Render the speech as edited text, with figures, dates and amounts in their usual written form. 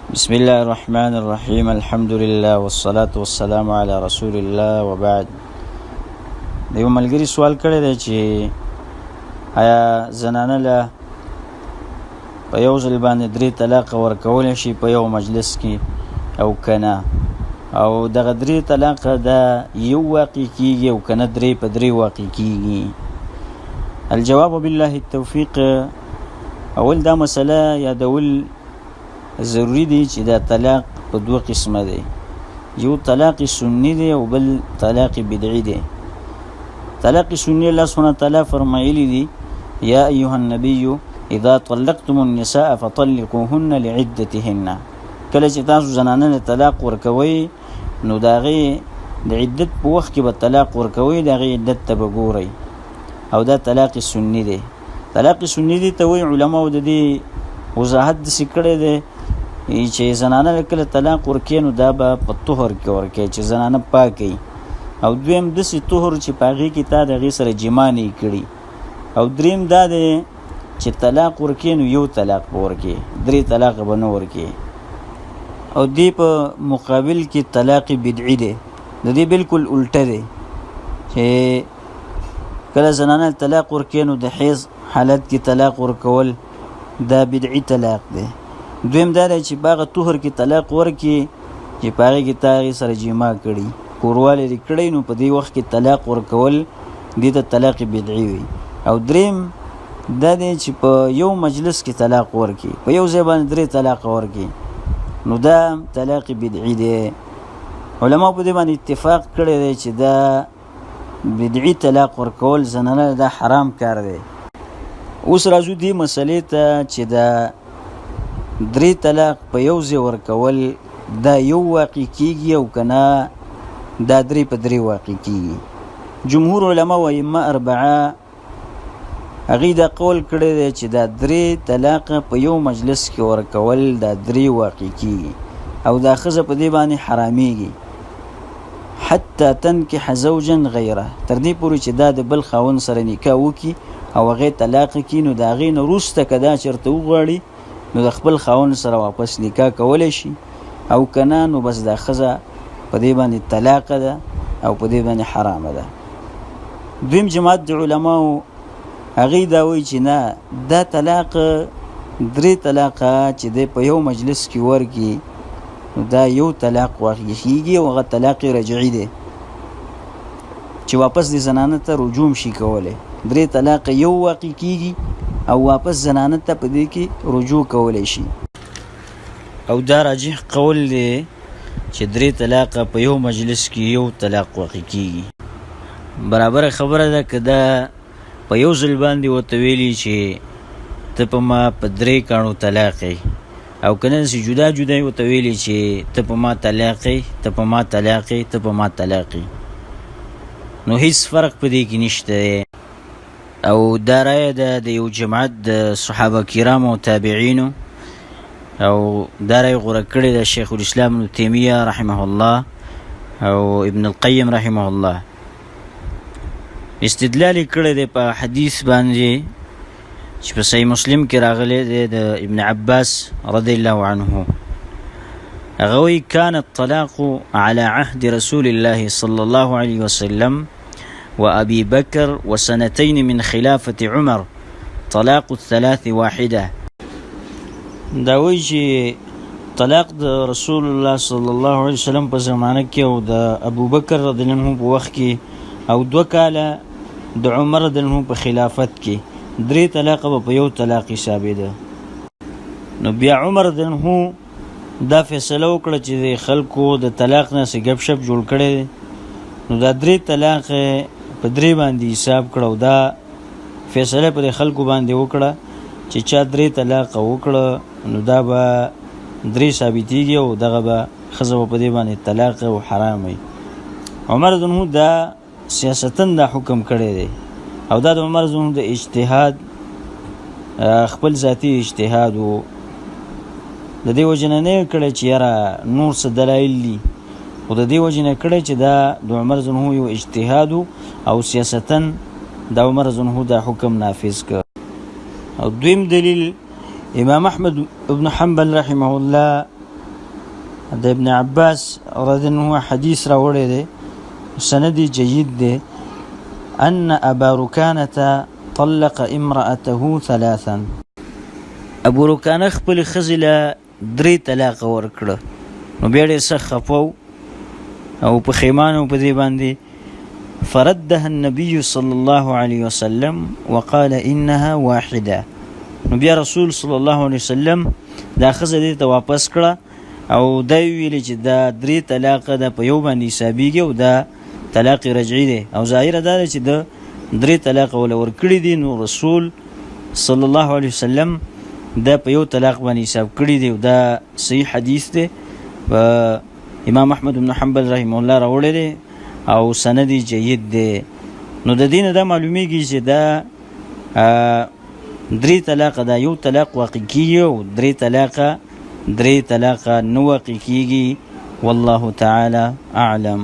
بسم الله الرحمن الرحيم الحمد لله والصلاة والسلام على رسول الله وبعد. دیو ملګری سوال کړی دی چې آیا زنانه له په یو ځل باندې 3 طلاق ورکول شي په یو مجلس کې او کنه، او دغه 3 طلاق دا یو واقع کیږي او کنه 3 په 3 واقع کیږي؟ الجواب بالله التوفيق. اول دا مسله یادول ضروری دی چې دا طلاق په 2 قسمه دی، یو طلاق سنی دی او بل طلاق بدعی دی. طلاق سنی الله سبحانه وتعالی فرمایلی دی یا ایها النبی اذا طلقتم النساء فطلقوهن لعدتهن. کله چې تاسو زنانه طلاق ورکوي نو داغه د عدت په وخت کې به طلاق ورکوي، داغه عدت ته وګورئ، او دا طلاق سنی دی. طلاق سنی دی ته وی علماء د دې وضاحت د سکړه دی چې زنانه کله طلاق ورکې نو دا به په طهر کې ورکې چې زنانه پاکي، او دویم د سي طهر چې پاغي کې تا د غي سره جما نه کړي، او دریم دا دی چې طلاق ورکې نو یو طلاق ورکې 3 طلاق به نه ورکې. او دی په مقابل کې طلاق بدعي دی، د دې بالکل الټه دی چې کله زنانه طلاق ورکې نو د حیض حالت کې طلاق ورکول دا بدعي طلاق دی. دویم دا دی چې باغه طهر کې طلاق ورکې چې پاغي کې تا سره جما کړي، کورواله لري کړي، نو په دې وخت کې طلاق ورکول دې ته طلاق بدعي وي. او دریم دا دی چې په یو مجلس کې طلاق ورکې، په یو ځای باندې 3 طلاق ورکې، نو دا طلاق بدعي دی. علما په دې باندې اتفاق کړی دی چې دا بدعي طلاق ورکول زنانه دا حرام کار دی. اوس راځو دې مسلې ته چې دا 3 طلاق په یو ځای ورکول دا یو واقع کیږي او کنه دا 3 په 3 واقع کیږي. جمهور علما و ائمه 4 هغه دا قول کړی دی چې دا 3 طلاق په یو مجلس کې ورکول دا 3 واقع کیږي، او دا خزه په دې باندې حراميږي حتی تنکح زوجا غیره، تر دې پورې چې دا د بل خاون سره نکاح وکي او هغه طلاق کی، نو دا غي نه روسته کدا چرته وغواړي نو د خپل خاون سره واپس نکاح کولای شي، او کنه نو بس دا خزه په دې باندې طلاق ده او په دې باندې حرام ده. دویم جماعت د علماو هغه دا وایي چې نه، دا طلاق 3 طلاق چې د په یو مجلس کې ورکی دا یو طلاق واقع کیږي او هغه طلاق رجعي دی چې واپس د زنانه ته رجوع شي کوله. 3 طلاق یو واقع کیږي او واپس زنانه ته په دې کې رجوع کولای شي، او دا راجح قول دی چې 3 طلاق په یو مجلس کې یو طلاق واقع کیږي. برابر خبره ده کدا په یو ځل باندې وته ویلي چې ته په ما په 3 کانو طلاقې، او کنه چې جدا جدا وته ویلي چې ته په ما طلاقې، ته په ما طلاقې، ته په ما طلاقې، نو هیڅ فرق په دې کې نشته. او دا رایه ده د یو جماعت د صحابه کرام او تابعینو، او دا رایه غوره کړې ده شیخ الاسلام ابن تیمیه رحمه الله او ابن القیم رحمه الله. استدلال کړی دی په حدیث باندې چې په صحیح مسلم کې راغلی دی د ابن عباس رضی الله عنه. هغه وایي کان الطلاق على عهد رسول الله صلى الله عليه وسلم وأبي بكر وسنتين من خلافة عمر طلاق 3 واحدة. دا وایي چې طلاق د رسول الله صلی الله علیه وسلم په زمانه کې او د ابو بکر رضی الله عنه په وخت کې او 2 کاله د عمر رضی الله عنه په خلافت کې 3 طلاق په یو طلاق حسابې ده. نو بیا عمر رضی الله عنه دا فیصله وکړه چې خلکو د طلاق نه څخه غب شپ جوړ کړي، نو دا 3 طلاق په 3 باندې حساب کړو. دا فیصله پر خلکو باندې وکړه چې چا 3 طلاق وکړه نو دا به 3 ثابتېږي او دغه به خزه په دې باندې طلاق او حرام وي. عمر رضی الله عنه دا سیاستن دا حکم کړی دی، او دا د عمر رضی الله عنه د اجتهاد خپل ذاتی اجتهاد وو. د دې وجنه نه کړی چې یاره نور څه دلایل دي، او د دې وجنه کړی چې دا د عمر رضی الله عنه یو اجتهاد او سیاستن د عمر رضی الله عنه دا حکم نافذ کړ. او دویم دلیل امام احمد ابن حنبل رحمه الله د ابن عباس رضی الله عنه حدیث راوړی دی سندی جید دی ان ابا رکانه طلق امرأته ثلاثا ابو رکانه خپل ښځې له 3 طلاق ورکړه نو بیا ډېر سخت خفه او پښیمانه په دې باندې فردها النبي صلى الله عليه وسلم وقال انها واحده نو بیا رسول صلی الله علیه وسلم دا ښځه دې ته واپس کړه او دا ویل چې دا 3 طلاق د په یو باندې حسابېږي او دا طلاق رجعي دی او ظاهره دا چې د 3 طلاق ول ورکړي دي نو رسول صلی الله علیه وسلم دا په یو طلاق باندې حساب کړی دی او دا صحیح حدیث دی امام احمد بن حنبل رحمه الله راوړی دی او سند جید دی نو د دین دا معلومیږي چې دا 3 طلاق دا یو طلاق واقع کیږي او 3 طلاق نو واقع کیږي والله تعالی اعلم